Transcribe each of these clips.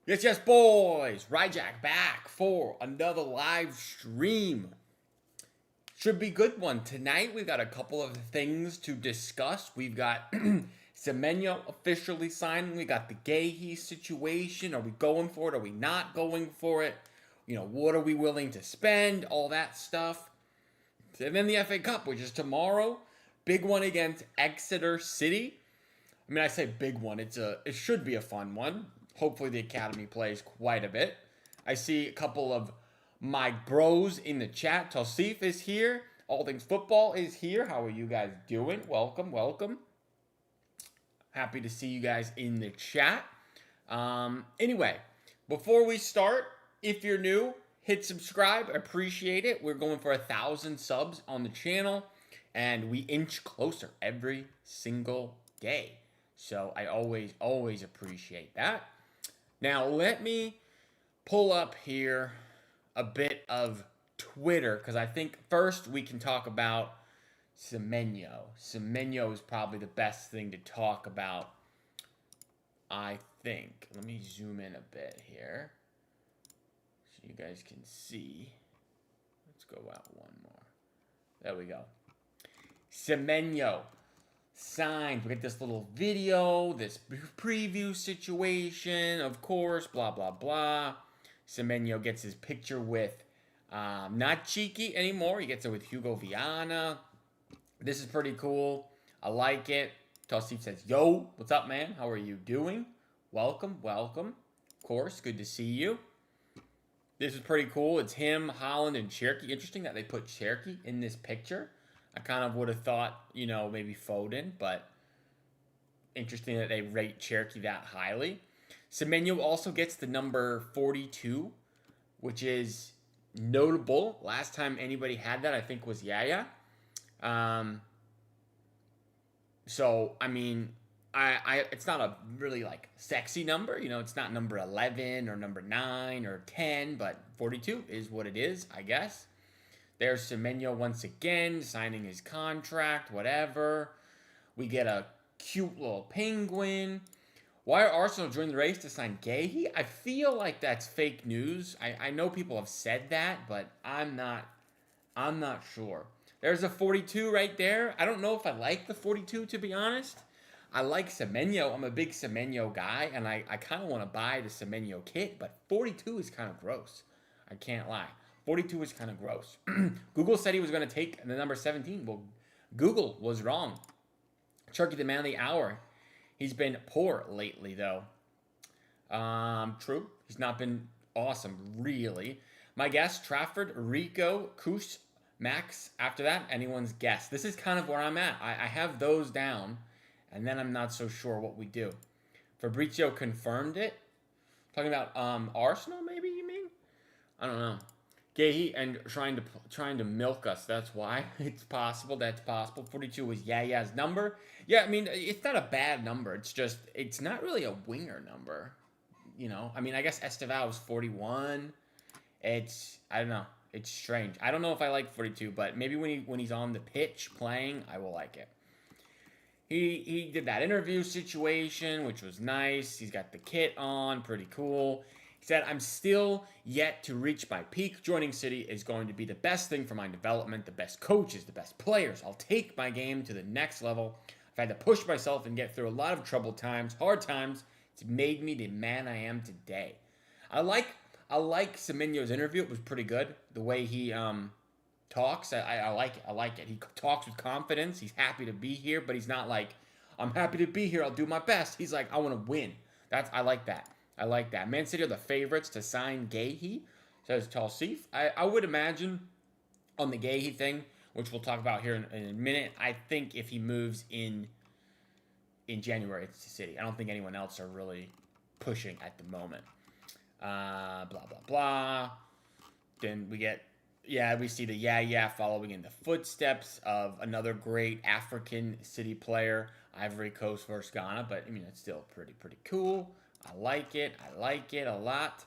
Yes, yes, boys. Ryjack back for another live stream. Should be a good one. Tonight we've got a couple of things to discuss. We've got Semenyo officially signing. We got the Guehi situation. Are we going for it? Are we not going for it? You know, what are we willing to spend? All that stuff. And then the FA Cup, which is tomorrow. Big one against Exeter City. I mean, I say big one. It should be a fun one. Hopefully the academy plays quite a bit. I see a couple of my bros in the chat. Tosif is here. All Things Football is here. How are you guys doing? Welcome, welcome. Happy to see you guys in the chat. Anyway, before we start, if you're new, hit subscribe. Appreciate it. We're going for 1,000 subs on the channel, and we inch closer every single day. So I always appreciate that. Now let me pull up here a bit of Twitter, because I think first we can talk about Semenyo. Semenyo is probably the best thing to talk about, I think. Let me zoom in a bit here so you guys can see. Let's go out one more. There we go. Semenyo signed. We get this little video, this preview situation, of course, blah, blah, blah. Semenyo gets his picture with, not Cheeky anymore. He gets it with Hugo Viana. This is pretty cool. I like it. Tosif says, yo, what's up, man? How are you doing? Welcome, welcome. Of course, good to see you. This is pretty cool. It's him, Holland, and Cherokee. Interesting that they put Cherokee in this picture. I kind of would have thought, you know, maybe Foden, but interesting that they rate Cherokee that highly. Semenyo also gets the number 42, which is notable. Last time anybody had that, I think, was Yaya. So, I mean, it's not a really, like, sexy number. You know, it's not number 11 or number 9 or 10, but 42 is what it is, I guess. There's Semenyo once again, signing his contract, whatever. We get a cute little penguin. Why are Arsenal joining the race to sign Guehi? I feel like that's fake news. I know people have said that, but I'm not sure. There's a 42 right there. I don't know if I like the 42, to be honest. I like Semenyo. I'm a big Semenyo guy, and I kind of want to buy the Semenyo kit, but 42 is kind of gross. I can't lie. 42 is kind of gross. Google said he was going to take the number 17. Well, Google was wrong. Cherokee, the man of the hour. He's been poor lately, though. True. He's not been awesome, really. My guess, Trafford, Rico, Kush, Max. After that, anyone's guess. This is kind of where I'm at. I have those down, and then I'm not so sure what we do. Fabrizio confirmed it. Talking about Arsenal, maybe, you mean? I don't know. Guehi and trying to milk us. That's why. It's possible. That's possible. 42 was Yaya's number. Yeah, I mean, it's not a bad number. It's just, it's not really a winger number. You know? I mean, I guess Esteval was 41. I don't know. It's strange. I don't know if I like 42, but maybe when he's on the pitch playing, I will like it. He did that interview situation, which was nice. He's got the kit on. Pretty cool. He said, I'm still yet to reach my peak. Joining City is going to be the best thing for my development, the best coaches, the best players. I'll take my game to the next level. I've had to push myself and get through a lot of troubled times, hard times. It's made me the man I am today. I like Semenyo's interview. It was pretty good. The way he talks, I like it. I like it. He talks with confidence. He's happy to be here, but he's not like, I'm happy to be here. I'll do my best. He's like, I want to win. I like that. I like that. Man City are the favorites to sign Guehi, says Talsif. I would imagine on the Guehi thing, which we'll talk about here in a minute, I think if he moves in January to City, I don't think anyone else are really pushing at the moment. Blah, blah, blah. Then we see the Yaya following in the footsteps of another great African City player, Ivory Coast versus Ghana, but I mean, it's still pretty cool. I like it a lot.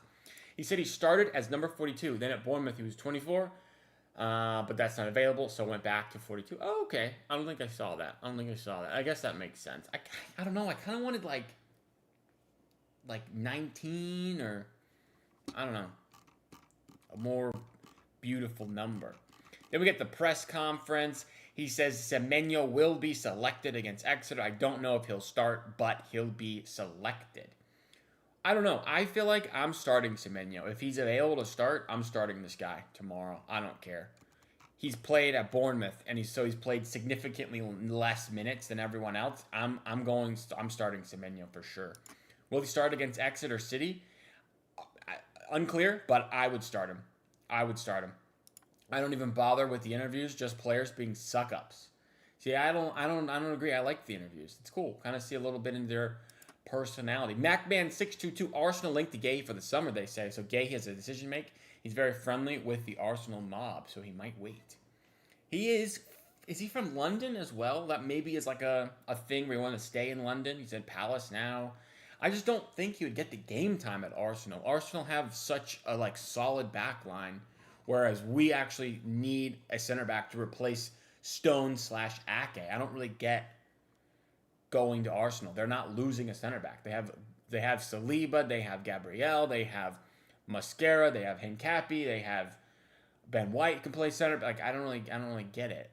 He said he started as number 42. Then at Bournemouth, he was 24. But that's not available, so went back to 42. Oh, okay. I don't think I saw that. I guess that makes sense. I don't know. I kind of wanted, like, like 19 or I don't know, a more beautiful number. Then we get the press conference. He says Semenyo will be selected against Exeter. I don't know if he'll start, but he'll be selected. I don't know. I feel like I'm starting Semenyo. If he's available to start, I'm starting this guy tomorrow. I don't care. He's played at Bournemouth, and he's played significantly less minutes than everyone else. I'm starting Semenyo for sure. Will he start against Exeter City? Unclear, but I would start him. I don't even bother with the interviews, just players being suck-ups. See, I don't agree. I like the interviews. It's cool. Kind of see a little bit in their personality. MacMan622, Arsenal linked to Guéhi for the summer, they say. So Guéhi has a decision to make. He's very friendly with the Arsenal mob, so he might wait. Is he from London as well? That maybe is like a thing where you want to stay in London. He's in Palace now. I just don't think he would get the game time at Arsenal. Arsenal have such a solid back line, whereas we actually need a center back to replace Stone/Ake. I don't really get going to Arsenal. They're not losing a center back. They have Saliba, they have Gabriel, they have Mosquera, they have Hincapie, they have Ben White can play center. I don't really get it,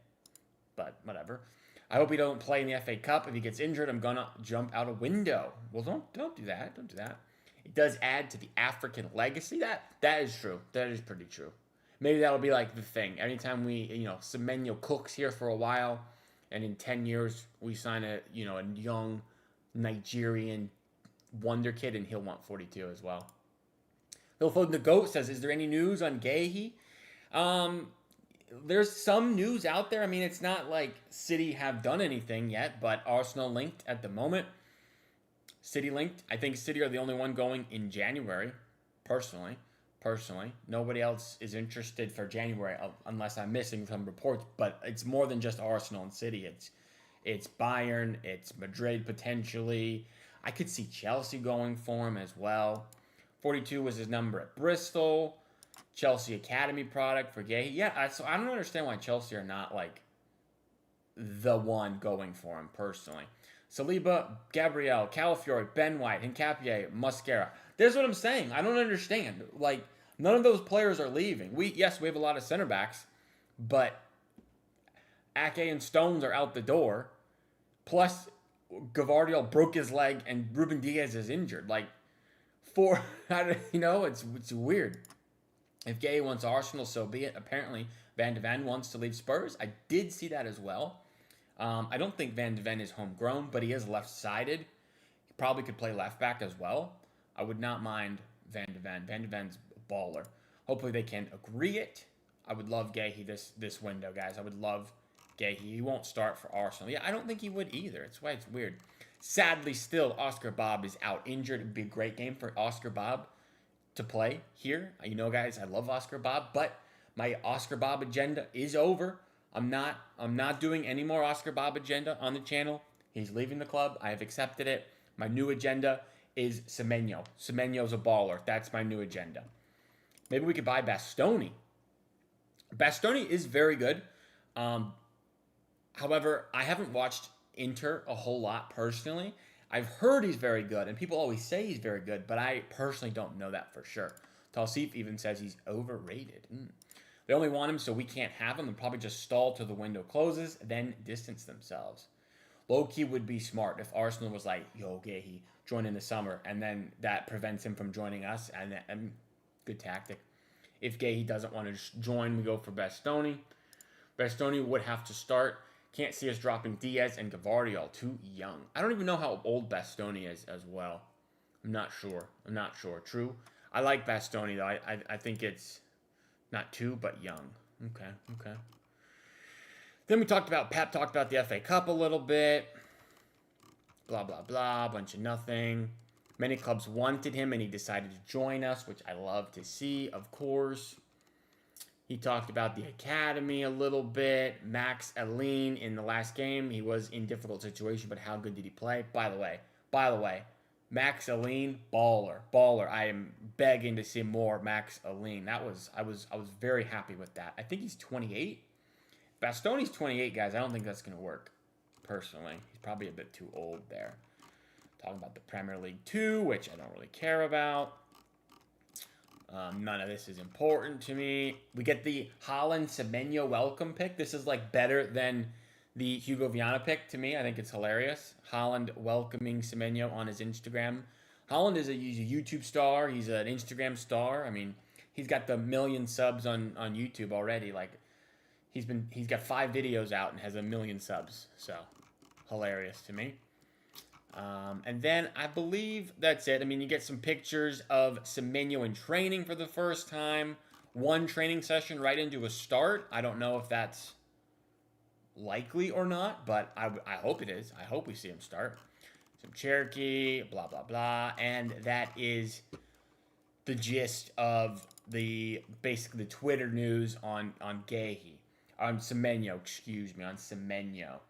but whatever. I hope he don't play in the FA Cup. If he gets injured, I'm gonna jump out a window. Well, don't do that. Don't do that. It does add to the African legacy. That is true. That is pretty true. Maybe that'll be like the thing. Anytime we, Semenyo cooks here for a while, and in 10 years we sign a young Nigerian wonder kid, and he'll want 42 as well. Phil Foden the Goat says, "Is there any news on Guéhi?" There's some news out there. I mean, it's not like City have done anything yet, but Arsenal linked at the moment. City linked. I think City are the only one going in January, personally. Nobody else is interested for January unless I'm missing some reports, but it's more than just Arsenal and City. It's Bayern, it's Madrid potentially. I could see Chelsea going for him as well. 42 was his number at Bristol. Chelsea Academy product for Guéhi. Yeah, so I don't understand why Chelsea are not the one going for him personally. Saliba, Gabriel, Calafiori, Ben White, Hincapie, Mosquera. There's what I'm saying. I don't understand. None of those players are leaving. We have a lot of center backs, but Ake and Stones are out the door. Plus, Gavardiol broke his leg and Ruben Diaz is injured. It's weird. If Guéhi wants Arsenal, so be it. Apparently, Van de Ven wants to leave Spurs. I did see that as well. I don't think Van de Ven is homegrown, but he is left-sided. He probably could play left back as well. I would not mind Van de Ven. Van de Ven's a baller. Hopefully they can agree it. I would love Guéhi this window, guys. I would love Guéhi. He won't start for Arsenal. Yeah, I don't think he would either. That's why it's weird. Sadly, still, Oscar Bob is out injured. It would be a great game for Oscar Bob to play here. Guys, I love Oscar Bob, but my Oscar Bob agenda is over. I'm not doing any more Oscar Bob agenda on the channel. He's leaving the club. I have accepted it. My new agenda is Semenyo. Semenyo's a baller. That's my new agenda. Maybe we could buy Bastoni. Bastoni is very good. However, I haven't watched Inter a whole lot personally. I've heard he's very good, and people always say he's very good, but I personally don't know that for sure. Talsif even says he's overrated. They only want him so we can't have him. They'll probably just stall till the window closes, then distance themselves. Low-key would be smart if Arsenal was like, yo, Guéhi, join in the summer, and then that prevents him from joining us, and good tactic. If Guéhi doesn't want to join, we go for Bastoni. Bastoni would have to start. Can't see us dropping Diaz and Gavardiol. Too young. I don't even know how old Bastoni is as well. I'm not sure. True. I like Bastoni, though. I think it's not too, but young. Okay. Then Pep talked about the FA Cup a little bit. Blah, blah, blah. Bunch of nothing. Many clubs wanted him, and he decided to join us, which I love to see, of course. He talked about the academy a little bit. Max Aline in the last game. He was in difficult situation, but how good did he play? By the way, Max Aline, baller. I am begging to see more Max Aline. I was very happy with that. I think he's 28. Bastoni's 28, guys. I don't think that's going to work, personally. He's probably a bit too old there. Talking about the Premier League 2, which I don't really care about. None of this is important to me. We get the Holland Semenyo welcome pick. This is like better than the Hugo Viana pick to me. I think it's hilarious. Holland welcoming Semenyo on his Instagram. Holland is he's a YouTube star. He's an Instagram star. I mean, he's got the 1 million subs on YouTube already. Like, he's got 5 videos out and has 1 million subs. So, hilarious to me. And then I believe that's it. I mean, you get some pictures of Semenyo in training for the first time. One training session right into a start. I don't know if that's likely or not, but I hope it is. I hope we see him start. Some Cherokee, blah, blah, blah. And that is the gist of basically the Twitter news on Guéhi. On Semenyo, excuse me, on Semenyo.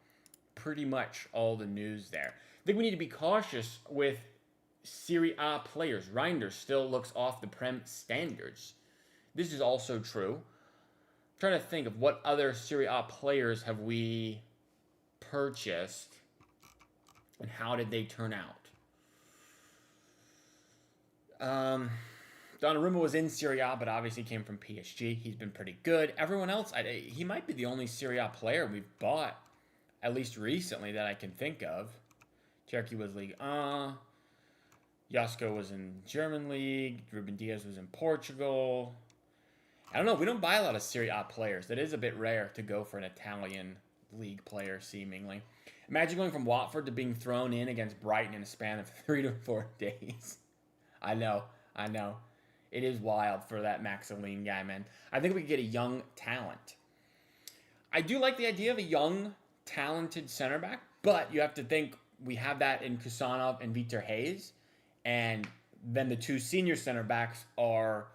Pretty much all the news there. I think we need to be cautious with Serie A players. Reinders still looks off the Prem standards. This is also true. I'm trying to think of what other Serie A players have we purchased and how did they turn out. Donnarumma was in Serie A, but obviously came from PSG. He's been pretty good. Everyone else, he might be the only Serie A player we've bought, at least recently, that I can think of. Cherokee was League 1. Josko was in German League. Ruben Diaz was in Portugal. I don't know. We don't buy a lot of Serie A players. That is a bit rare to go for an Italian league player, seemingly. Imagine going from Watford to being thrown in against Brighton in a span of 3 to 4 days. I know. It is wild for that Maximilian guy, man. I think we could get a young talent. I do like the idea of a young, talented center back, but you have to think we have that in Kusanov and Vitor Hayes, and then the 2 senior center backs are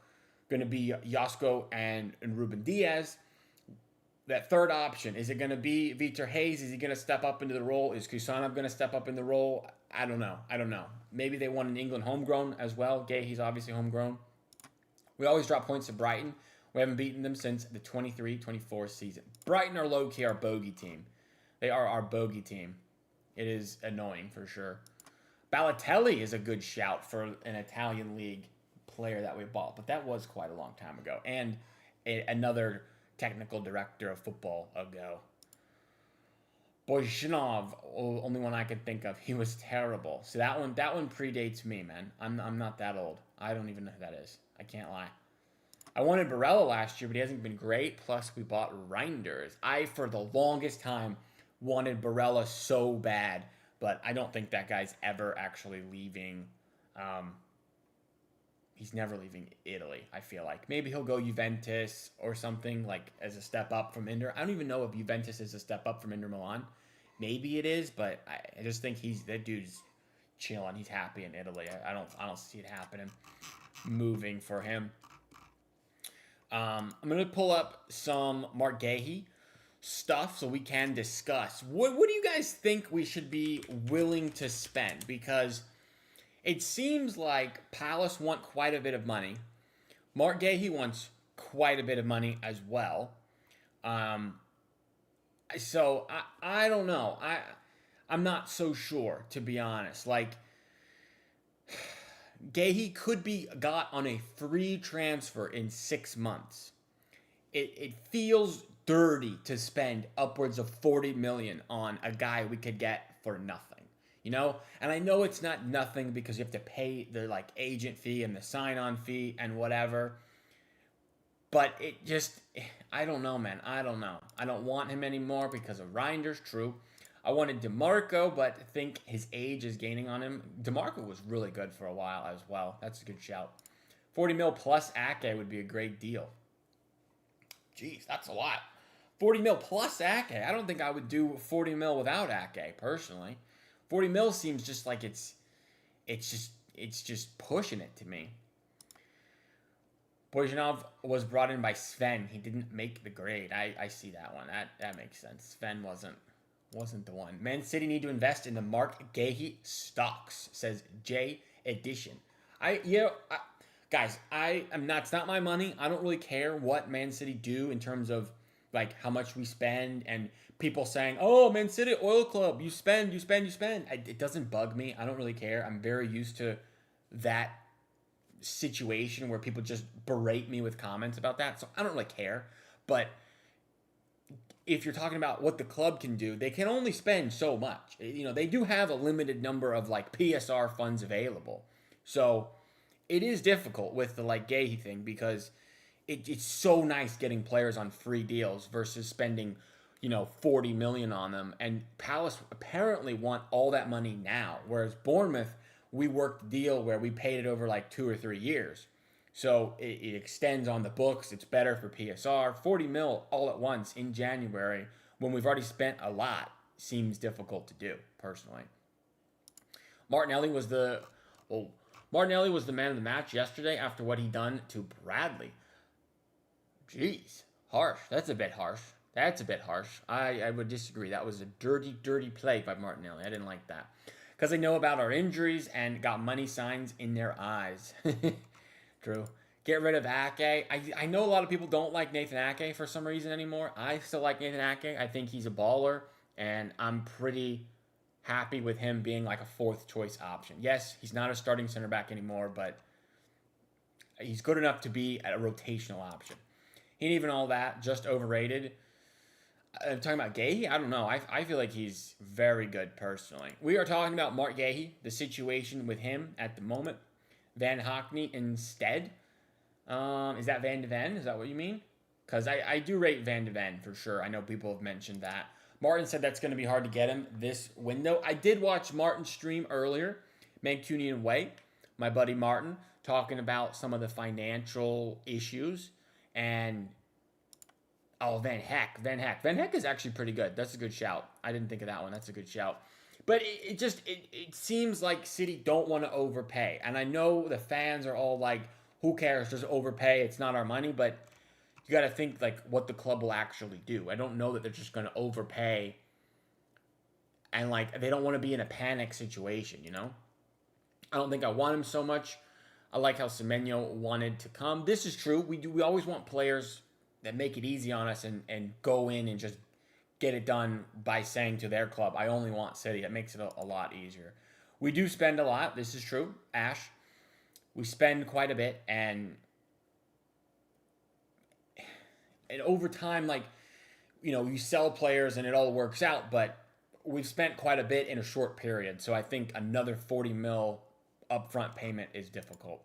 going to be Josko and Ruben Diaz. That third option, is it going to be Vitor Hayes? Is he going to step up into the role? Is Kusanov going to step up in the role? I don't know. Maybe they won in England homegrown as well. Guéhi's obviously homegrown. We always drop points to Brighton. We haven't beaten them since the 23-24 season. Brighton are low-key our bogey team. They are our bogey team. It is annoying for sure. Balotelli is a good shout for an Italian league player that we bought, but that was quite a long time ago. And another technical director of football ago. Bojnov, only one I could think of. He was terrible. So that one predates me, man. I'm not that old. I don't even know who that is. I can't lie. I wanted Barella last year, but he hasn't been great. Plus, we bought Reinders. I, for the longest time, wanted Barella so bad, but I don't think that guy's ever actually leaving. He's never leaving Italy, I feel like. Maybe he'll go Juventus or something, like as a step up from Inter. I don't even know if Juventus is a step up from Inter Milan. Maybe it is, but I just think that dude's chilling. He's happy in Italy. I don't see it happening. Moving for him. I'm gonna pull up some Marc Guéhi stuff so we can discuss. What do you guys think we should be willing to spend? Because it seems like Palace want quite a bit of money. Marc Guéhi wants quite a bit of money as well. So I don't know. I'm not so sure, to be honest. Like, Guéhi could be got on a free transfer in 6 months. It feels dirty to spend upwards of 40 million on a guy we could get for nothing, you know? And I know it's not nothing because you have to pay the like agent fee and the sign-on fee and whatever. But it just, I don't know, man. I don't know. I don't want him anymore because of Reinders, true. I wanted DeMarco, but I think his age is gaining on him. DeMarco was really good for a while as well. That's a good shout. 40 mil plus Ake would be a great deal. Jeez, that's a lot. 40 mil plus Ake. I don't think I would do 40 mil without Ake, personally. 40 mil seems just like it's just pushing it to me. Bojnov was brought in by Sven. He didn't make the grade. I see that one. That makes sense. Sven wasn't the one. Man City need to invest in the Marc Guéhi stocks, says J Edition. Guys, it's not my money. I don't really care what Man City do in terms of like how much we spend, and people saying, "Oh, Man City Oil Club, you spend, you spend, you spend." It doesn't bug me. I don't really care. I'm very used to that situation where people just berate me with comments about that, so I don't really care. But if you're talking about what the club can do, they can only spend so much. They do have a limited number of like PSR funds available. So it is difficult with the like Guéhi thing because it's so nice getting players on free deals versus spending, 40 million on them. And Palace apparently want all that money now, whereas Bournemouth, we worked the deal where we paid it over like 2 or 3 years. So it extends on the books. It's better for PSR. 40 mil all at once in January when we've already spent a lot seems difficult to do, personally. Martinelli was the Martinelli was the man of the match yesterday after what he done to Bradley. Jeez, harsh. That's a bit harsh. I would disagree. That was a dirty, dirty play by Martinelli. I didn't like that. Because they know about our injuries and got money signs in their eyes. True. Get rid of Ake. I know a lot of people don't like Nathan Ake for some reason anymore. I still like Nathan Ake. I think he's a baller, and I'm pretty happy with him being like a fourth choice option. Yes, he's not a starting center back anymore, but he's good enough to be a rotational option. He ain't even all that, just overrated. I'm talking about Guéhi? I don't know. I feel like he's very good personally. We are talking about Marc Guéhi, the situation with him at the moment. Van Hockney instead. Is that Van de Ven? Is that what you mean? Because I do rate Van de Ven for sure. I know people have mentioned that. Martin said that's going to be hard to get him this window. I did watch Martin's stream earlier, Mancunian Way, my buddy Martin, talking about some of the financial issues. And, Van Heck is actually pretty good. That's a good shout. I didn't think of that one. That's a good shout. But it seems like City don't want to overpay. And I know the fans are all like, who cares? Just overpay. It's not our money. But you got to think like what the club will actually do. I don't know that they're just going to overpay. And like they don't want to be in a panic situation, I don't think I want him so much. I like how Semenyo wanted to come. This is true. We always want players that make it easy on us and go in and just get it done by saying to their club, I only want City. It makes it a lot easier. We do spend a lot. This is true. Ash, we spend quite a bit. And over time, like, you sell players and it all works out. But we've spent quite a bit in a short period. So I think another 40 mil upfront payment is difficult.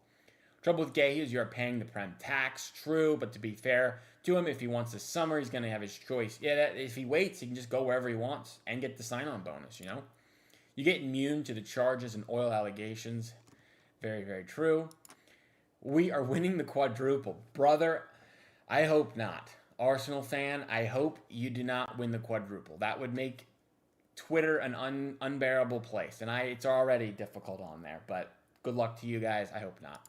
Trouble with Guéhi is you're paying the Prem tax. True, but to be fair to him, if he wants the summer, he's going to have his choice. Yeah, if he waits, he can just go wherever he wants and get the sign-on bonus, You get immune to the charges and oil allegations. Very, very true. We are winning the quadruple. Brother, I hope not. Arsenal fan, I hope you do not win the quadruple. That would make Twitter an unbearable place. And it's already difficult on there. But good luck to you guys. I hope not.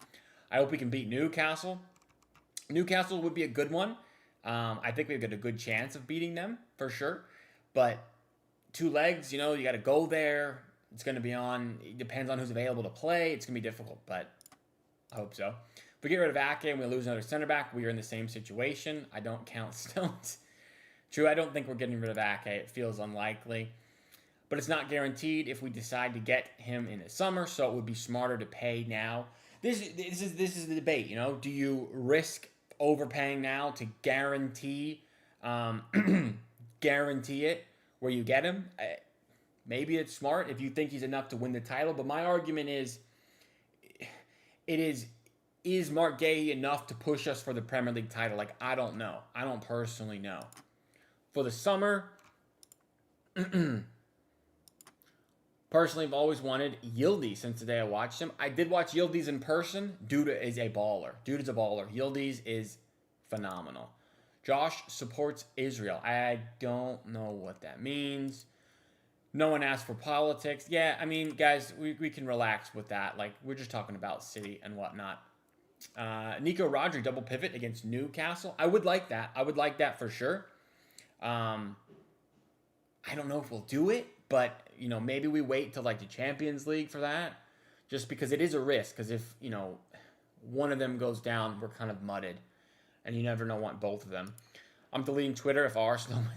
I hope we can beat Newcastle. Newcastle would be a good one. I think we've got a good chance of beating them, for sure. But 2 legs, you got to go there. It's going to be on. It depends on who's available to play. It's going to be difficult, but I hope so. If we get rid of Ake and we lose another center back, we are in the same situation. I don't count Stones. True, I don't think we're getting rid of Ake. It feels unlikely. But it's not guaranteed if we decide to get him in the summer, so it would be smarter to pay now. This is the debate, Do you risk overpaying now to guarantee it where you get him? Maybe it's smart if you think he's enough to win the title. But my argument is Marc Guéhi enough to push us for the Premier League title? Like, I don't know. I don't personally know. For the summer, personally, I've always wanted Yildiz since the day I watched him. I did watch Yildiz in person. Dude is a baller. Yildiz is phenomenal. Josh supports Israel. I don't know what that means. No one asked for politics. Yeah, I mean, guys, we can relax with that. Like, we're just talking about City and whatnot. Nico Rodri double pivot against Newcastle. I would like that. I would like that for sure. I don't know if we'll do it, but, maybe we wait till, like, the Champions League for that. Just because it is a risk. Because if, one of them goes down, we're kind of mudded. And you never know, want both of them. I'm deleting Twitter if Arsenal win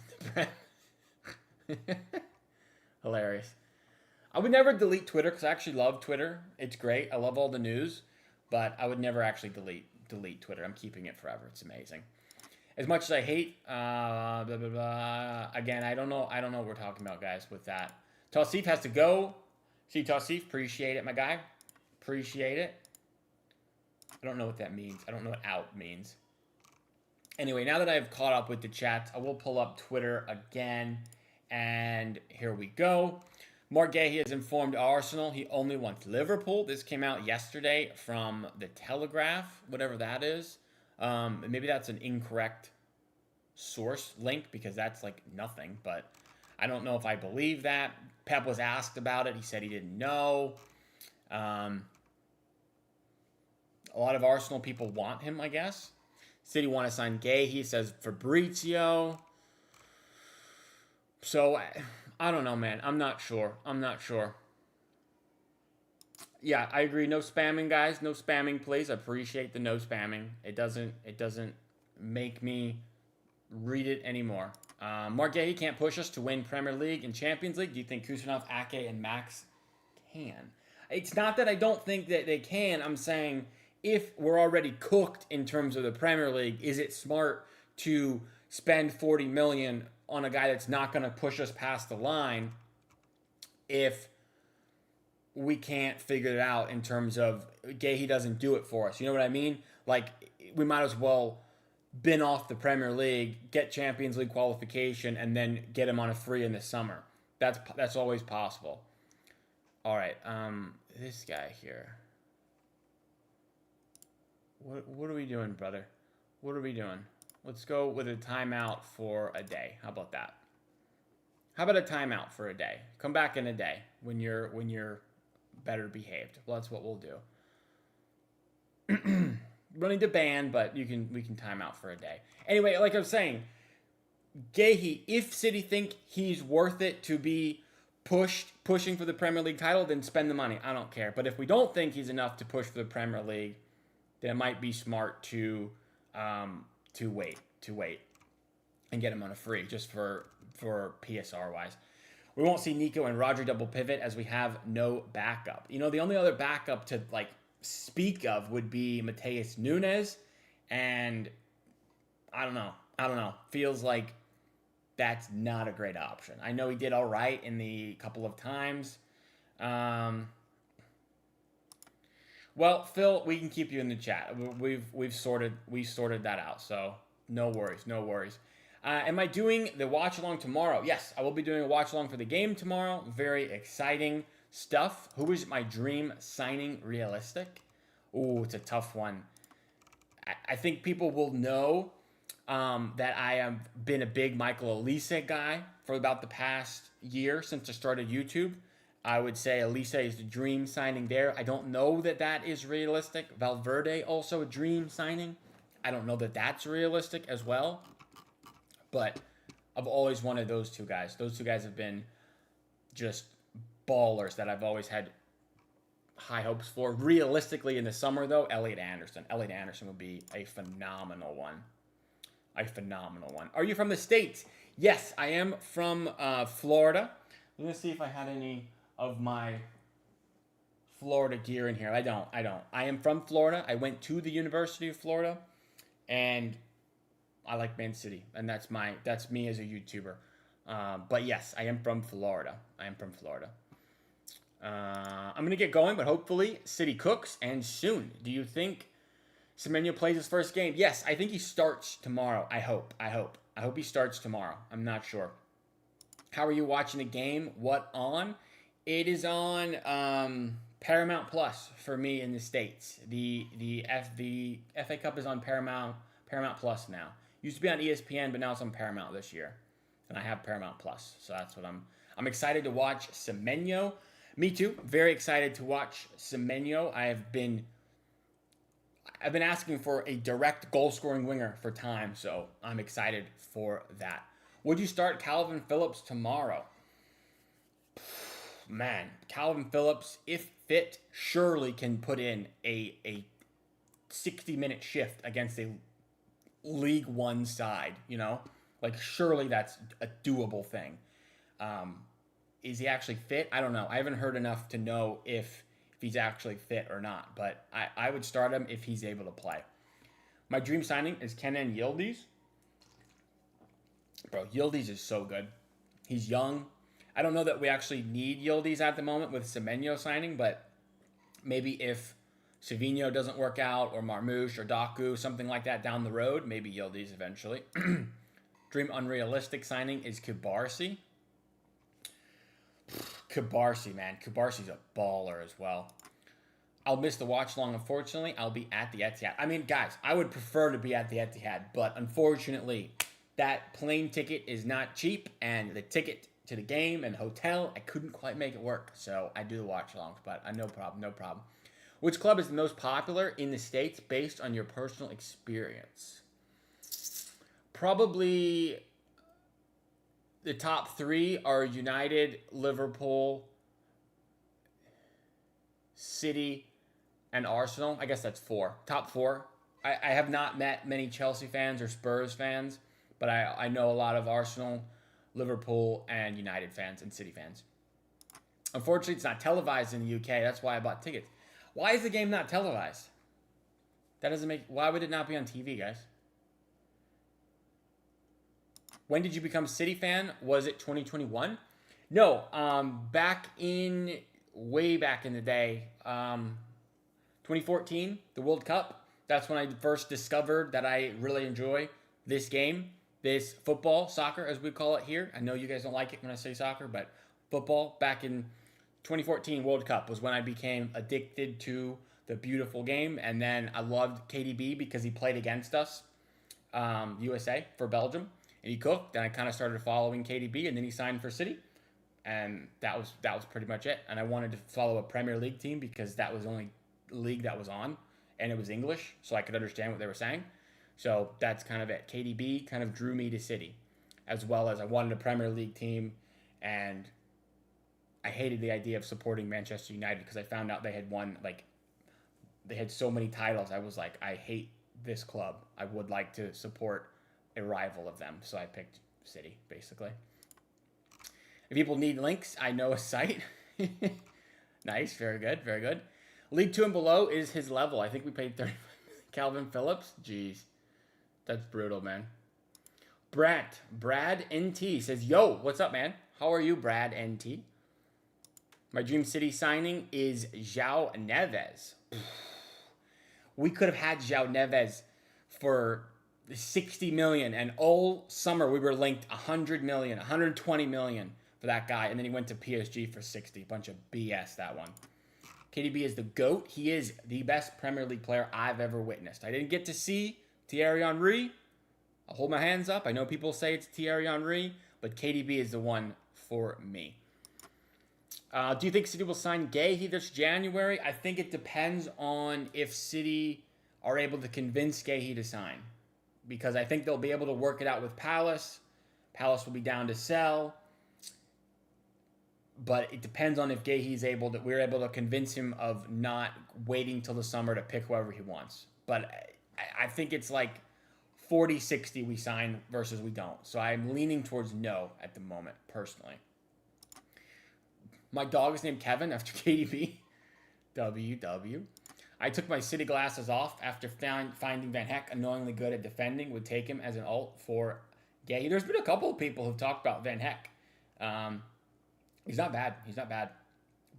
the Prem. Hilarious. I would never delete Twitter because I actually love Twitter. It's great. I love all the news, but I would never actually delete Twitter. I'm keeping it forever. It's amazing. As much as I hate, blah, blah, blah. Again, I don't know what we're talking about, guys, with that. Tassif has to go. See, Tassif, appreciate it, my guy. Appreciate it. I don't know what that means. I don't know what out means. Anyway, now that I've caught up with the chats, I will pull up Twitter again. And here we go. Marc Guéhi has informed Arsenal he only wants Liverpool. This came out yesterday from the Telegraph, whatever that is. Maybe that's an incorrect source link because that's like nothing, but I don't know if I believe that. Pep was asked about it. He said he didn't know. A lot of Arsenal people want him, I guess. City want to sign Guéhi, says Fabrizio. So, I don't know, man. I'm not sure. Yeah, I agree. No spamming, guys. No spamming, please. I appreciate the no spamming. It doesn't make me read it anymore. Marc Guéhi can't push us to win Premier League and Champions League. Do you think Kusanov, Ake, and Max can? It's not that I don't think that they can. I'm saying if we're already cooked in terms of the Premier League, is it smart to spend 40 million on a guy that's not going to push us past the line if we can't figure it out in terms of Guéhi doesn't do it for us? You know what I mean? Like, we might as well bin off the Premier League, get Champions League qualification, and then get him on a free in the summer. That's always possible. All right, this guy here. What are we doing, brother? What are we doing? Let's go with a timeout for a day. How about that? How about a timeout for a day? Come back in a day when you're better behaved. Well, that's what we'll do. Running to ban, but we can time out for a day. Anyway, like I was saying, Guéhi, if City think he's worth it to be pushing for the Premier League title, then spend the money. I don't care. But if we don't think he's enough to push for the Premier League, then it might be smart to wait and get him on a free just for PSR wise. We won't see Nico and Rodri double pivot as we have no backup. You know, the only other backup to like speak of would be Mateus Nunes, and I don't know. Feels like that's not a great option. I know he did all right in the couple of times. Well, Phil, we can keep you in the chat. We've sorted that out, so no worries. Am I doing the watch along tomorrow? Yes, I will be doing a watch along for the game tomorrow. Very exciting stuff. Who is my dream signing realistic? Ooh, it's a tough one. I think people will know that I have been a big Michael Elise guy for about the past year since I started YouTube. I would say Elise is the dream signing there. I don't know that that is realistic. Valverde also a dream signing. I don't know that that's realistic as well. But I've always wanted those two guys. Those two guys have been just ballers that I've always had high hopes for. Realistically, in the summer, though, Elliot Anderson. Elliot Anderson would be a phenomenal one. Are you from the States? Yes, I am from Florida. Let me see if I had any of my Florida gear in here. I don't. I am from Florida. I went to the University of Florida, and I like Man City, and that's me as a YouTuber. But yes, I am from Florida. I'm going to get going, but hopefully City cooks, and soon. Do you think Semenyo plays his first game? Yes, I think he starts tomorrow. I hope he starts tomorrow. I'm not sure. How are you watching the game? What on? It is on Paramount Plus for me in the States. The FA Cup is on Paramount Plus now. Used to be on ESPN, but now it's on Paramount this year. And I have Paramount Plus, so that's what I'm excited to watch Semenyo. Me too. Very excited to watch Semenyo. I've been asking for a direct goal-scoring winger for time, so I'm excited for that. Would you start Calvin Phillips tomorrow? Man, Calvin Phillips, if fit, surely can put in a 60-minute shift against a League One side, you know? Like, surely that's a doable thing. Is he actually fit? I don't know. I haven't heard enough to know if he's actually fit or not, but I would start him if he's able to play. My dream signing is Kenan Yildiz. Bro, Yildiz is so good. He's young. I don't know that we actually need Yildiz at the moment with Semenyo signing, but maybe if Semenyo doesn't work out, or Marmouche or Doku, something like that down the road, maybe Yildiz eventually. Dream unrealistic signing is Kibarsi. Kibarsi, man. Kibarsi's a baller as well. I'll miss the watch long, unfortunately. I'll be at the Etihad. I mean, guys, I would prefer to be at the Etihad, but unfortunately, that plane ticket is not cheap, and the ticket to the game and hotel, I couldn't quite make it work. So I do the watch longs, but no problem, no problem. Which club is the most popular in the States based on your personal experience? Probably the top three are United, Liverpool, City, and Arsenal. I guess that's four. Top four. I have not met many Chelsea fans or Spurs fans, but I know a lot of Arsenal, Liverpool, and United fans and City fans. Unfortunately, it's not televised in the UK. That's why I bought tickets. Why is the game not televised? That doesn't make... Why would it not be on TV, guys? When did you become a City fan? Was it 2021? No, way back in the day, 2014, the World Cup. That's when I first discovered that I really enjoy this game, this football, soccer, as we call it here. I know you guys don't like it when I say soccer, but football. Back in 2014 World Cup was when I became addicted to the beautiful game, and then I loved KDB because he played against us, USA, for Belgium. And he cooked, and I kind of started following KDB, and then he signed for City, and that was pretty much it. And I wanted to follow a Premier League team because that was the only league that was on, and it was English, so I could understand what they were saying. So that's kind of it. KDB kind of drew me to City, as well as I wanted a Premier League team, and I hated the idea of supporting Manchester United because I found out they had won, like, they had so many titles. I was like, I hate this club. I would like to support a rival of them, so I picked City, basically. If people need links, I know a site. Nice, very good, very good. League 2 and below is his level. I think we paid 30. Calvin Phillips, jeez, that's brutal, man. Brad NT says, yo, what's up, man? How are you, Brad NT? My dream City signing is João Neves. We could have had João Neves for 60 million, and all summer we were linked 100 million, 120 million for that guy, and then he went to PSG for 60. Bunch of BS, that one. KDB is the GOAT. He is the best Premier League player I've ever witnessed. I didn't get to see Thierry Henry. I'll hold my hands up. I know people say it's Thierry Henry, but KDB is the one for me. Do you think City will sign Guéhi this January? I think it depends on if City are able to convince Guéhi to sign, because I think they'll be able to work it out with Palace. Palace will be down to sell. But it depends on if Guéhi's we're able to convince him of not waiting till the summer to pick whoever he wants. But I think it's like 40-60 we sign versus we don't. So I'm leaning towards no at the moment, personally. My dog is named Kevin after KDB. WW. I took my City glasses off after finding Van Heck annoyingly good at defending. Would take him as an alt for Guéhi. There's been a couple of people who've talked about Van Heck. He's not bad. He's not bad.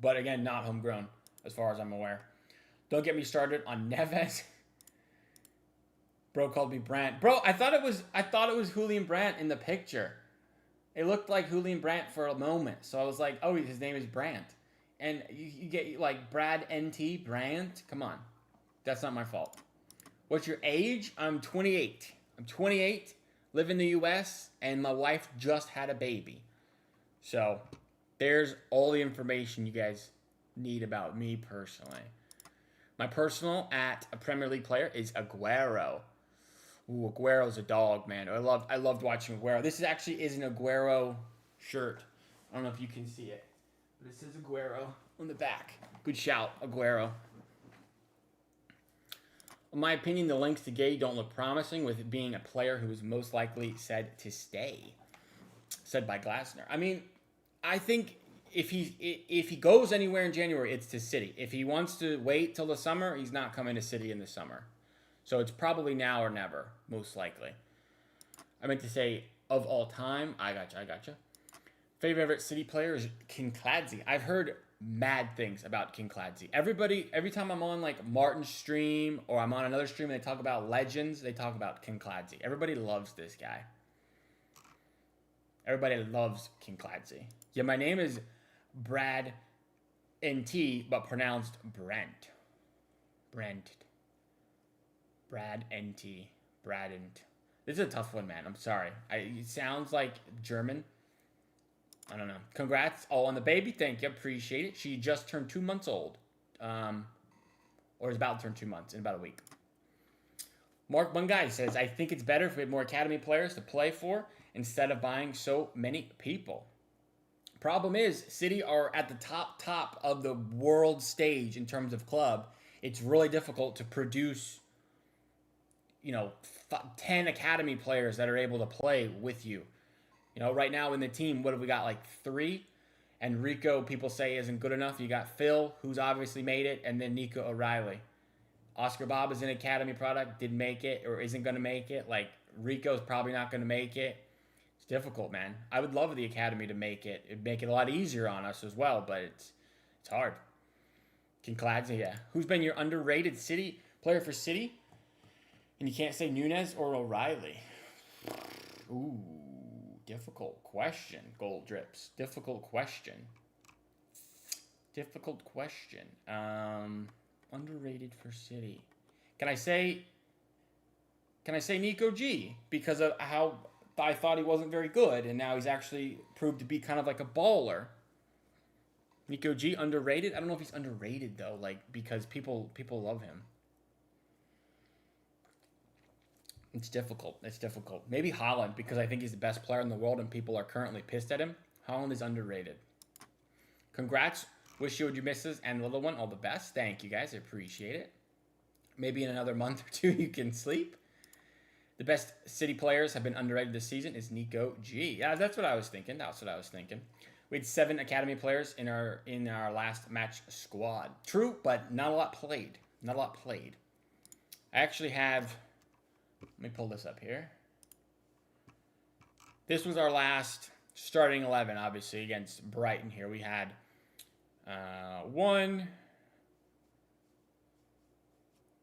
But again, not homegrown, as far as I'm aware. Don't get me started on Neves. Bro called me Brandt. Bro, I thought it was Julian Brandt in the picture. It looked like Julian Brandt for a moment. So I was like, oh, his name is Brandt. And you get like Brad NT, Brandt. Come on. That's not my fault. What's your age? I'm 28. I'm 28, live in the US, and my wife just had a baby. So there's all the information you guys need about me personally. My personal at a Premier League player is Aguero. Ooh, Aguero's a dog, man. I loved watching Aguero. This actually is an Aguero shirt. I don't know if you can see it, but it says Aguero on the back. Good shout, Aguero. In my opinion, the links to Guéhi don't look promising, with it being a player who is most likely said to stay. Said by Glasner. I mean, I think if he goes anywhere in January, it's to City. If he wants to wait till the summer, he's not coming to City in the summer. So it's probably now or never, most likely. I meant to say of all time. I gotcha. Favorite City player is Kinkladze. I've heard mad things about Kinkladze. Every time I'm on like Martin's stream or I'm on another stream and they talk about legends, they talk about Kinkladze. Everybody loves this guy. Everybody loves Kinkladze. Yeah, my name is Brad NT, but pronounced Brent. Brad NT. Bradent. This is a tough one, man. I'm sorry. It sounds like German. I don't know. Congrats all on the baby. Thank you. Appreciate it. She just turned 2 months old. Or is about to turn 2 months in about a week. Mark Guéhi says, I think it's better if we had more academy players to play for instead of buying so many people. Problem is, City are at the top of the world stage in terms of club. It's really difficult to produce, 10 academy players that are able to play with you. Right now in the team, what have we got? Like 3? And Rico, people say, isn't good enough. You got Phil, who's obviously made it, and then Nico O'Reilly. Oscar Bob is an academy product, didn't make it, or isn't going to make it. Like, Rico's probably not going to make it. It's difficult, man. I would love the academy to make it. It'd make it a lot easier on us as well, but it's hard. Kinkladze, yeah. Who's been your underrated City player for City? And you can't say Nunez or O'Reilly. Ooh, difficult question, Gold Drips. Difficult question. Underrated for City. Can I say Nico G? Because of how I thought he wasn't very good, and now he's actually proved to be kind of like a baller. Nico G, underrated? I don't know if he's underrated, though, because people love him. It's difficult. Maybe Haaland, because I think he's the best player in the world and people are currently pissed at him. Haaland is underrated. Congrats. Wish you and your missus and the little one all the best. Thank you, guys. I appreciate it. Maybe in another month or 2 you can sleep. The best City players have been underrated this season is Nico G. Yeah, that's what I was thinking. We had 7 academy players in our last match squad. True, but not a lot played. I actually have... Let me pull this up here. This was our last starting 11, obviously, against Brighton here. We had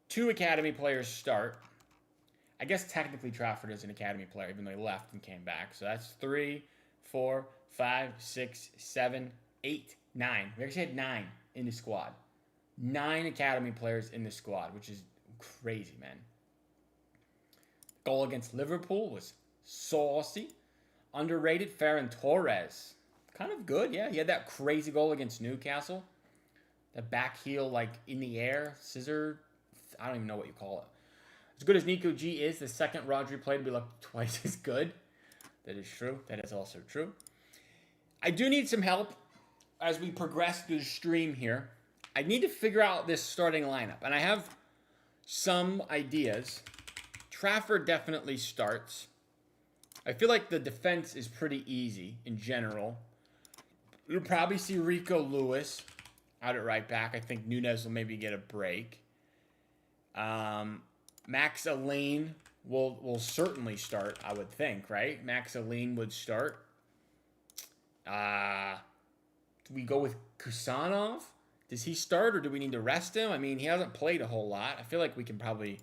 2 academy players start. I guess technically Trafford is an academy player, even though he left and came back. So that's 3, 4, 5, 6, 7, 8, 9. We actually had 9 in the squad. 9 academy players in the squad, which is crazy, man. Goal against Liverpool was saucy. Underrated, Ferran Torres. Kind of good, yeah. He had that crazy goal against Newcastle. That back heel, in the air, scissor. I don't even know what you call it. As good as Nico G is, the second Rodri played to be twice as good. That is true. That is also true. I do need some help as we progress through the stream here. I need to figure out this starting lineup. And I have some ideas. Trafford definitely starts. I feel like the defense is pretty easy in general. You'll probably see Rico Lewis out at right back. I think Nunez will maybe get a break. Max Elaine will certainly start, I would think, right? Max Elaine would start. Do we go with Kusanov? Does he start or do we need to rest him? I mean, he hasn't played a whole lot. I feel like we can probably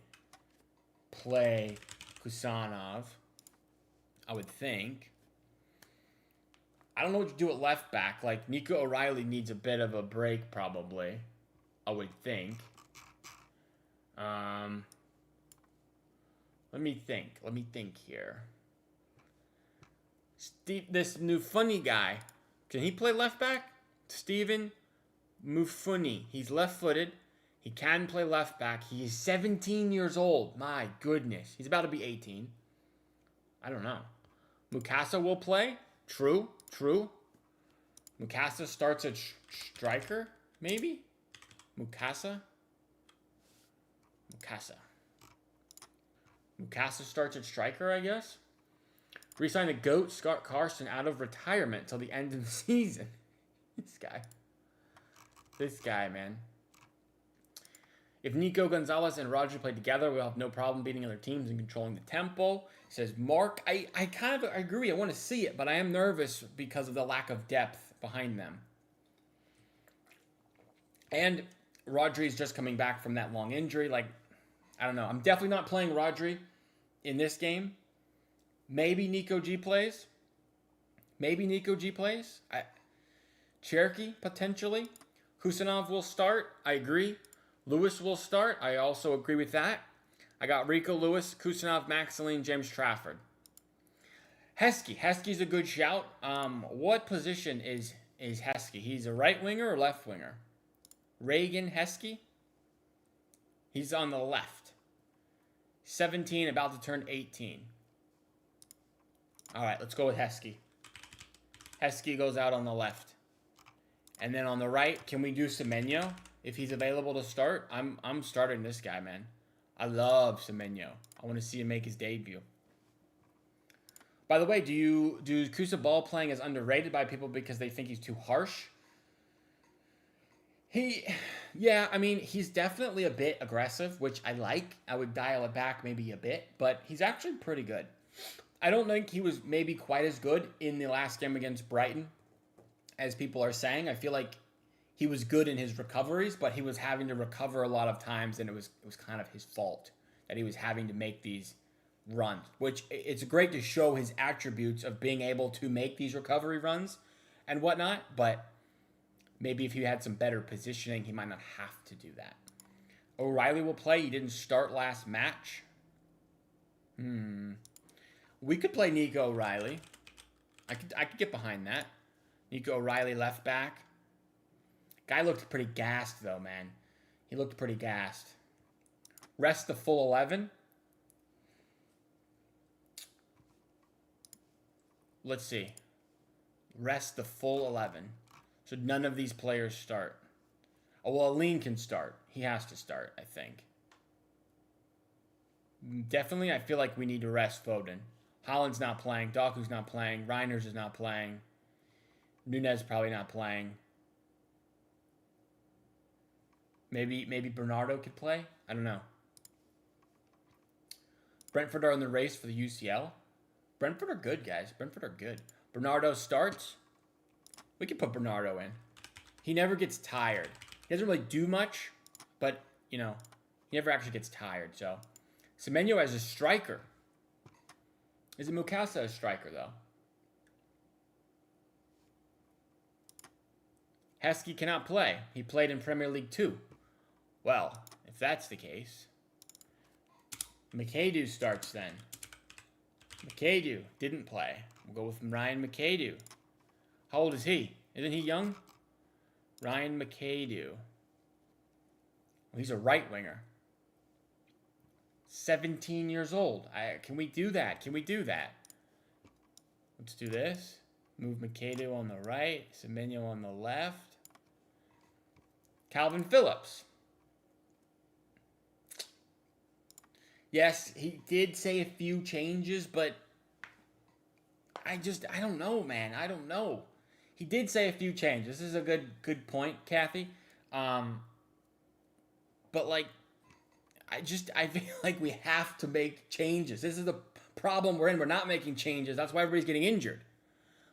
play Kusanov, I would think. I don't know what to do at left back. Nico O'Reilly needs a bit of a break, probably. I would think. Let me think here. This new funny guy. Can he play left back? Steven Mufuni. He's left-footed. He can play left back. He is 17 years old. My goodness. He's about to be 18. I don't know. Mukasa will play. True. Mukasa starts at striker, maybe? Mukasa. Mukasa starts at striker, I guess. Resign the GOAT, Scott Carson, out of retirement till the end of the season. This guy. This guy, man. If Nico Gonzalez and Roger play together, we'll have no problem beating other teams and controlling the tempo. Says Mark. I kind of agree. I want to see it, but I am nervous because of the lack of depth behind them. And Rodri's just coming back from that long injury. Like, I don't know. I'm definitely not playing Rodri in this game. Maybe Nico G plays. Cherokee, potentially. Kusanov will start. I agree. Lewis will start. I also agree with that. I got Rico, Lewis, Kusanov, Maxeline, James Trafford. Heskey. Heskey's a good shout. What position is Heskey? He's a right winger or left winger? Reagan Heskey? He's on the left. 17, about to turn 18. All right, let's go with Heskey. Heskey goes out on the left. And then on the right, can we do Semenyo? If he's available to start, I'm starting this guy, man. I love Semenyo. I want to see him make his debut. By the way, do Kusa Ball playing is underrated by people because they think he's too harsh? Yeah, I mean, he's definitely a bit aggressive, which I like. I would dial it back maybe a bit, but he's actually pretty good. I don't think he was maybe quite as good in the last game against Brighton as people are saying. I feel like he was good in his recoveries, but he was having to recover a lot of times, and it was kind of his fault that he was having to make these runs, which it's great to show his attributes of being able to make these recovery runs and whatnot, but maybe if he had some better positioning, he might not have to do that. O'Reilly will play. He didn't start last match. We could play Nico O'Reilly. I could get behind that. Nico O'Reilly left back. Guy looked pretty gassed, though, man. He looked pretty gassed. Rest the full 11. Let's see. Rest the full 11. So none of these players start. Oh, well, Aline can start. He has to start, I think. Definitely, I feel like we need to rest Foden. Holland's not playing. Doku's not playing. Reiners is not playing. Nunez probably not playing. Maybe Bernardo could play. I don't know. Brentford are in the race for the UCL. Brentford are good, guys. Brentford are good. Bernardo starts. We can put Bernardo in. He never gets tired. He doesn't really do much, but, you know, he never actually gets tired. So, Semenyo as a striker. Is it Mukasa a striker, though? Heskey cannot play. He played in Premier League 2. Well, if that's the case, McAdoo starts then. McAdoo didn't play. We'll go with Ryan McAdoo. How old is he? Isn't he young? Ryan McAdoo. Well, he's a right winger. 17 years old. Can we do that? Can we do that? Let's do this. Move McAdoo on the right. Semenyo on the left. Calvin Phillips. Yes, he did say a few changes, but I don't know, man. I don't know. He did say a few changes. This is a good point, Kathy. But like, I feel like we have to make changes. This is the problem we're in. We're not making changes. That's why everybody's getting injured.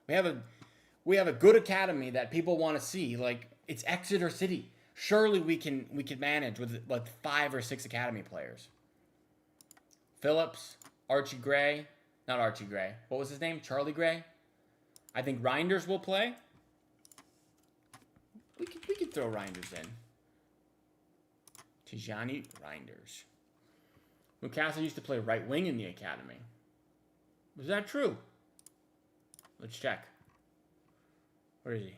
We have a good academy that people want to see. Like, it's Exeter City. Surely we can manage with like 5 or 6 academy players. Phillips, Archie Gray, not Archie Gray. What was his name? Charlie Gray. I think Reinders will play. We could throw Reinders in. Tijani Reinders. Mukasa used to play right wing in the academy. Was that true? Let's check. Where is he? It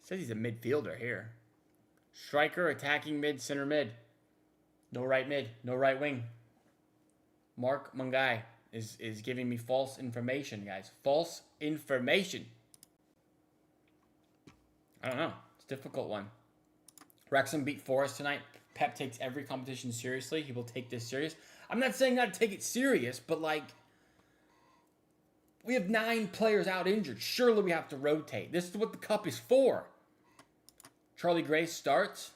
says he's a midfielder here. Striker, attacking mid, center mid. No right mid, no right wing. Marc Guéhi is giving me false information, guys. False information. I don't know. It's a difficult one. Wrexham beat Forest tonight. Pep takes every competition seriously. He will take this serious. I'm not saying not to take it serious, but like, we have 9 players out injured. Surely we have to rotate. This is what the cup is for. Charlie Gray starts.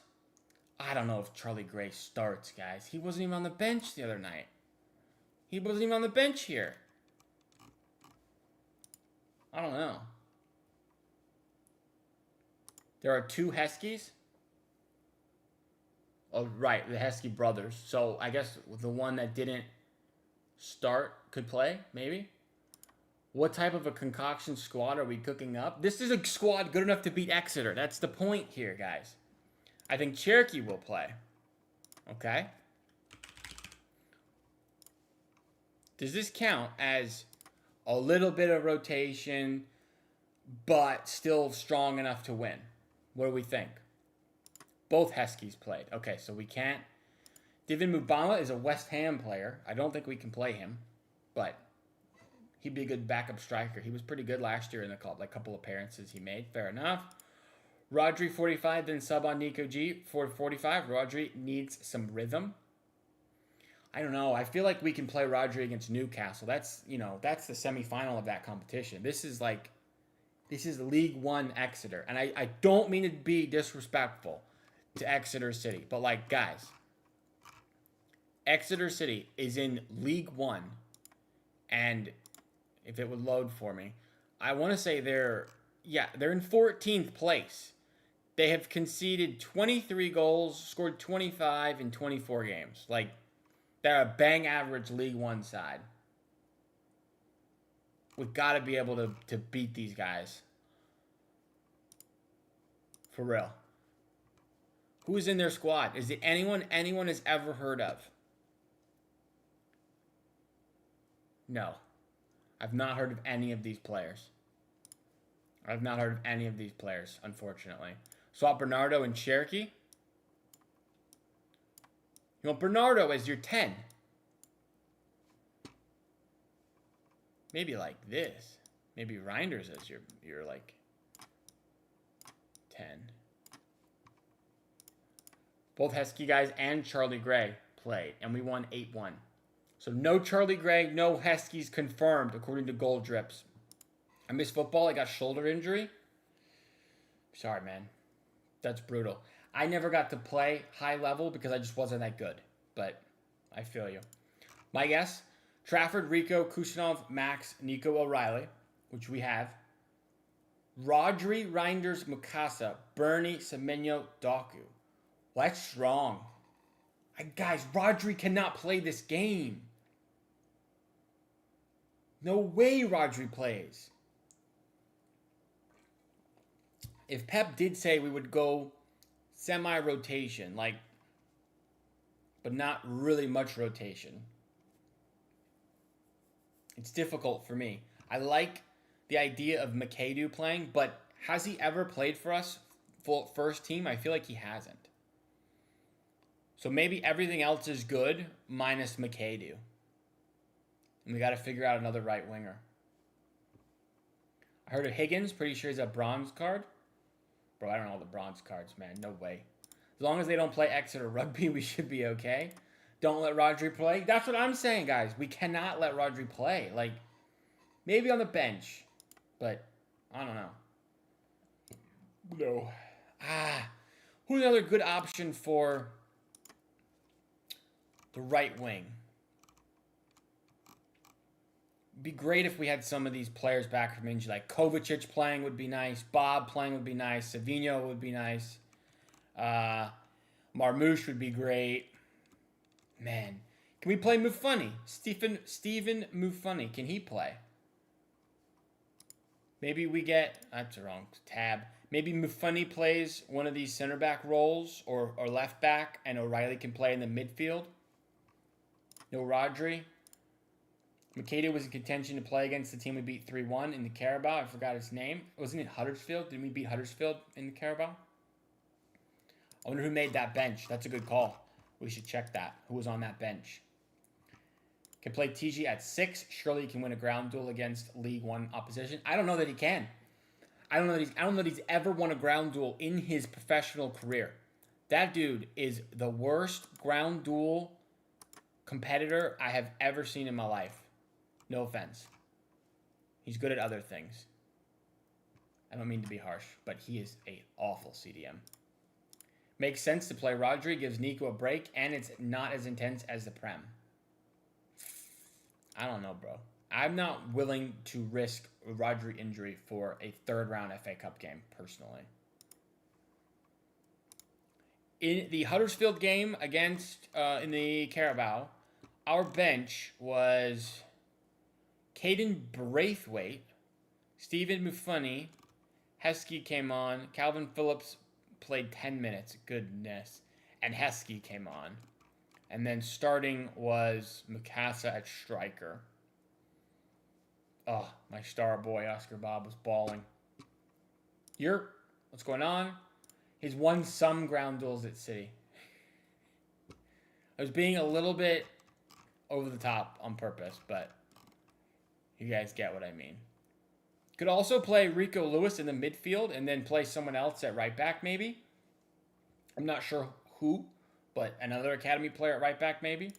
I don't know if Charlie Gray starts, guys. He wasn't even on the bench the other night. He wasn't even on the bench here. I don't know. There are 2 Heskies. Oh, right, the Heskey brothers. So I guess the one that didn't start could play, maybe. What type of a concoction squad are we cooking up? This is a squad good enough to beat Exeter. That's the point here, guys. I think Cherokee will play. Okay. Does this count as a little bit of rotation, but still strong enough to win? What do we think? Both Heskies played. Okay, so we can't. Divin Mubama is a West Ham player. I don't think we can play him, but he'd be a good backup striker. He was pretty good last year in the couple appearances he made. Fair enough. Rodri 45, then sub on Nico G for 45. Rodri needs some rhythm. I don't know. I feel like we can play Rodri against Newcastle. That's the semifinal of that competition. This is League One Exeter. And I don't mean to be disrespectful to Exeter City. But, like, guys, Exeter City is in League One. And if it would load for me, I want to say they're in 14th place. They have conceded 23 goals, scored 25 in 24 games. Like, they're a bang average League One side. We've got to be able to beat these guys. For real. Who's in their squad? Is it anyone has ever heard of? No. I've not heard of any of these players. Unfortunately. Swap Bernardo and Cherokee. You want Bernardo as your 10. Maybe like this. Maybe Reinders as your like 10. Both Heskey guys and Charlie Gray played, and we won 8-1. So no Charlie Gray, no Heskies confirmed, according to Goal Drips. I missed football. I got shoulder injury. Sorry, man. That's brutal. I never got to play high level because I just wasn't that good. But I feel you. My guess, Trafford, Rico, Kusanov, Max, Nico O'Reilly, which we have. Rodri, Reinders, Mukasa, Bernie, Semenyo, Doku. Well, that's strong. Guys, Rodri cannot play this game. No way Rodri plays. If Pep did say we would go semi-rotation, but not really much rotation, it's difficult for me. I like the idea of McAdoo playing, but has he ever played for us full first team? I feel like he hasn't. So maybe everything else is good minus McAdoo. And we got to figure out another right winger. I heard of Higgins. Pretty sure he's a bronze card. Bro, I don't know the bronze cards, man. No way. As long as they don't play Exeter Rugby, we should be okay. Don't let Rodri play. That's what I'm saying, guys. We cannot let Rodri play. Like, maybe on the bench. But, I don't know. No. Who's another good option for the right wing? It'd be great if we had some of these players back from injury. Like Kovacic playing would be nice. Bob playing would be nice. Semenyo would be nice. Marmouche would be great. Man. Can we play Mufuni? Stephen Mufuni. Can he play? Maybe we get... That's the wrong tab. Maybe Mufuni plays one of these center back roles or left back, and O'Reilly can play in the midfield. No Rodri. McAdoo was in contention to play against the team we beat 3-1 in the Carabao. I forgot his name. Wasn't it Huddersfield? Didn't we beat Huddersfield in the Carabao? I wonder who made that bench. That's a good call. We should check that. Who was on that bench? Can play TG at 6. Surely he can win a ground duel against League One opposition. I don't know that he can. I don't know that he's ever won a ground duel in his professional career. That dude is the worst ground duel competitor I have ever seen in my life. No offense. He's good at other things. I don't mean to be harsh, but he is an awful CDM. Makes sense to play Rodri, gives Nico a break, and it's not as intense as the Prem. I don't know, bro. I'm not willing to risk a Rodri injury for a third-round FA Cup game, personally. In the Huddersfield game against, in the Carabao, our bench was Caden Braithwaite, Stephen Mufuni, Heskey came on, Calvin Phillips played 10 minutes, goodness, and Heskey came on. And then starting was Mikasa at striker. Oh, my star boy, Oscar Bob, was balling. What's going on? He's won some ground duels at City. I was being a little bit over the top on purpose, but you guys get what I mean. Could also play Rico Lewis in the midfield and then play someone else at right back, maybe. I'm not sure who, but another academy player at right back, maybe.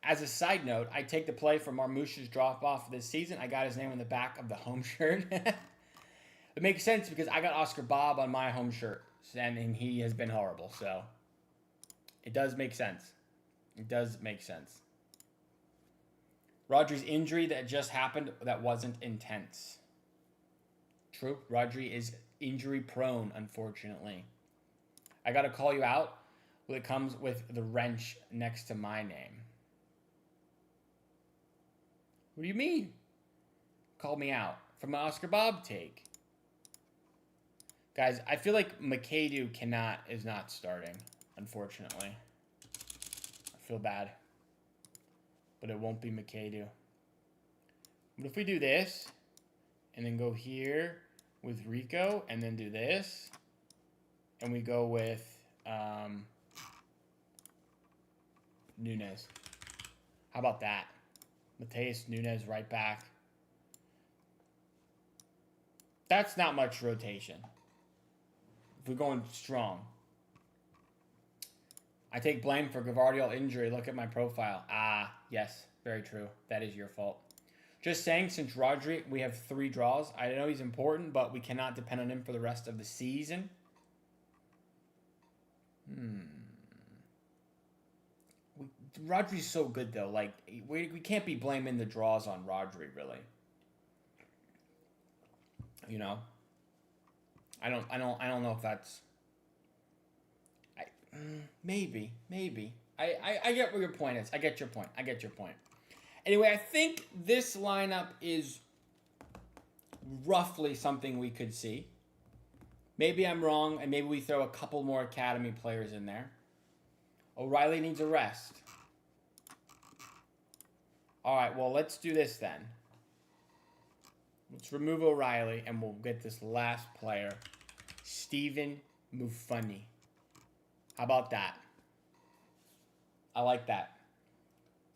As a side note, I take the play from Marmouche's drop-off this season. I got his name on the back of the home shirt. It makes sense because I got Oscar Bob on my home shirt, and he has been horrible. So it does make sense. It does make sense. Rodri's injury that just happened, that wasn't intense. True. Rodri is injury-prone, unfortunately. I got to call you out when it comes with the wrench next to my name. What do you mean? Call me out from an Oscar Bob take. Guys, I feel like McAdoo is not starting, unfortunately. I feel bad. But it won't be McAdoo. What if we do this, and then go here with Rico, and then do this, and we go with Nunes? How about that? Mateus Nunes right back. That's not much rotation. If we're going strong. I take blame for Gavardiol injury. Look at my profile. Ah, yes, very true. That is your fault. Just saying, since Rodri, we have 3 draws. I know he's important, but we cannot depend on him for the rest of the season. Rodri's so good, though. Like, we can't be blaming the draws on Rodri, really. You know? I don't know if that's... Maybe. I get what your point is. I get your point. Anyway, I think this lineup is roughly something we could see. Maybe I'm wrong, and maybe we throw a couple more academy players in there. O'Reilly needs a rest. All right, well, let's do this then. Let's remove O'Reilly, and we'll get this last player, Stephen Mufuni. How about that? I like that.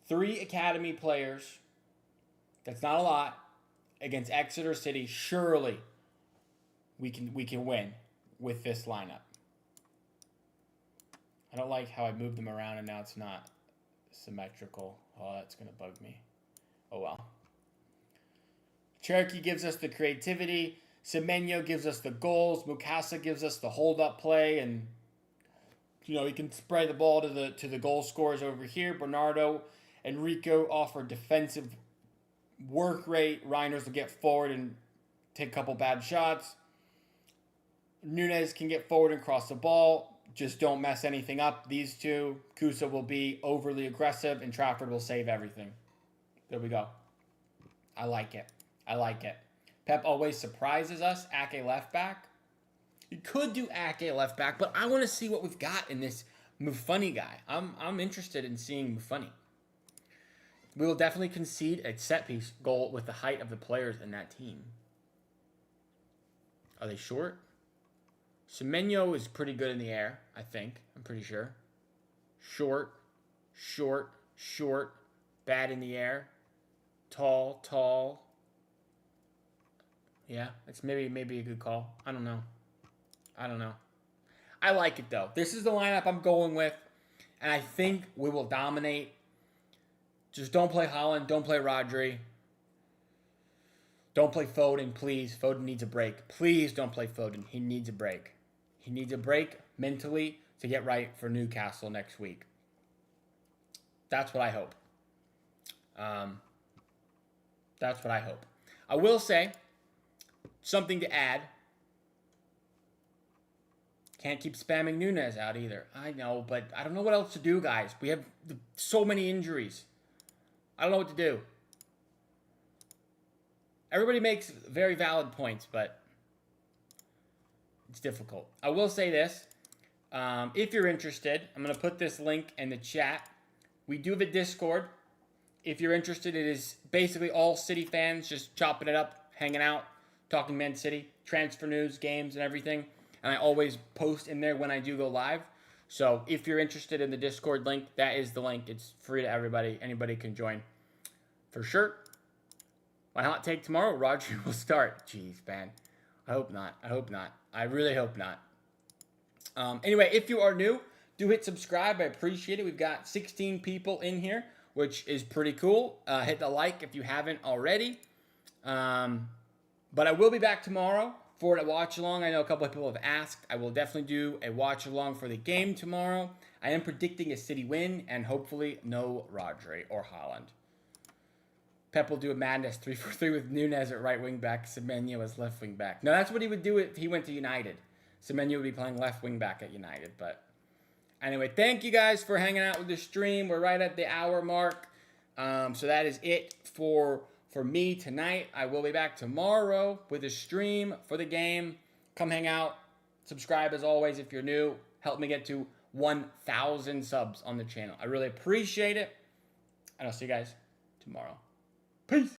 3 academy players. That's not a lot. Against Exeter City, surely we can win with this lineup. I don't like how I moved them around and now it's not symmetrical. Oh, that's going to bug me. Oh, well. Cherokee gives us the creativity. Semenyo gives us the goals. Mukasa gives us the hold-up play. And, you know, he can spray the ball to the goal scorers over here. Bernardo and Rico offer defensive work rate. Reinders will get forward and take a couple bad shots. Nunes can get forward and cross the ball. Just don't mess anything up. These two, Kusa will be overly aggressive, and Trafford will save everything. There we go. I like it. Pep always surprises us. Ake left back. You could do Ake left back, but I want to see what we've got in this Mufuni guy. I'm interested in seeing Mufuni. We will definitely concede a set-piece goal with the height of the players in that team. Are they short? Semenyo is pretty good in the air, I think. I'm pretty sure. Short. Bad in the air. Tall. Yeah, it's maybe a good call. I don't know. I like it, though. This is the lineup I'm going with, and I think we will dominate. Just don't play Haaland. Don't play Rodri. Don't play Foden, please. Foden needs a break. Please don't play Foden. He needs a break. He needs a break mentally to get right for Newcastle next week. That's what I hope. That's what I hope. I will say, something to add. Can't keep spamming Nunez out either. I know, but I don't know what else to do, guys. We have so many injuries. I don't know what to do. Everybody makes very valid points, but it's difficult. I will say this. If you're interested, I'm going to put this link in the chat. We do have a Discord. If you're interested, it is basically all City fans just chopping it up, hanging out, talking Man City, transfer news, games, and everything. And I always post in there when I do go live. So if you're interested in the Discord link, that is the link. It's free to everybody. Anybody can join. For sure. My hot take tomorrow, Roger will start. Jeez, man. I hope not. I hope not. I really hope not. Anyway, if you are new, do hit subscribe. I appreciate it. We've got 16 people in here, which is pretty cool. Hit the like if you haven't already. But I will be back tomorrow for a watch along. I know a couple of people have asked. I will definitely do a watch along for the game tomorrow. I am predicting a City win and hopefully no Rodri or Haaland. Pep will do a madness 3-4-3 with Nunez at right wing back, Semenyo as left wing back. No, that's what he would do if he went to United. Semenyo would be playing left wing back at United. But anyway, thank you guys for hanging out with the stream. We're right at the hour mark. So that is it for me tonight. I will be back tomorrow with a stream for the game. Come hang out. Subscribe as always if you're new. Help me get to 1,000 subs on the channel. I really appreciate it. And I'll see you guys tomorrow. Peace.